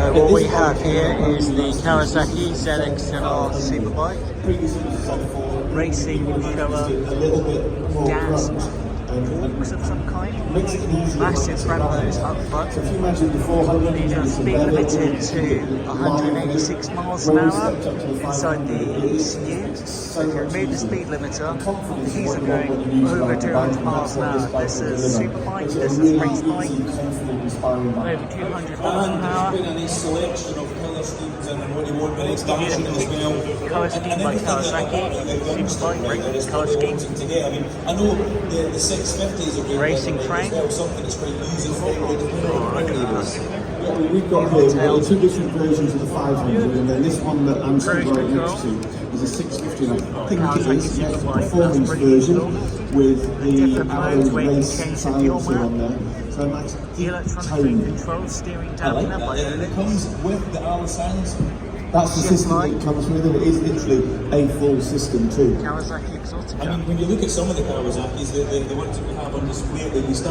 So what we have here is the Kawasaki ZX10R Superbike racing shower gas forks of some kind. Massive front loads up front. These are speed limited to 186 miles an hour inside the ECU. So if you remove the speed limiter, these are going over 200 miles an hour. This is Superbike, this is race bike, over 200 miles an hour. Colour scheme by Kawasaki, Superbike, colour scheme. I know the 650s are racing frame. Well, something that's quite user-friendly. We've got here two different versions of the 500, and then this one that I'm sitting right next to is a 650. I think it is the performance version with the Arrow race silencer on there. So a nice deep tone. Control steering I like down that. And it comes with the Arrow silence. That's the system that it comes with, and it is literally a full system too. Kawasaki Exotica. I mean, when you look at some of the Kawasaki's, the ones that we have on display, that you start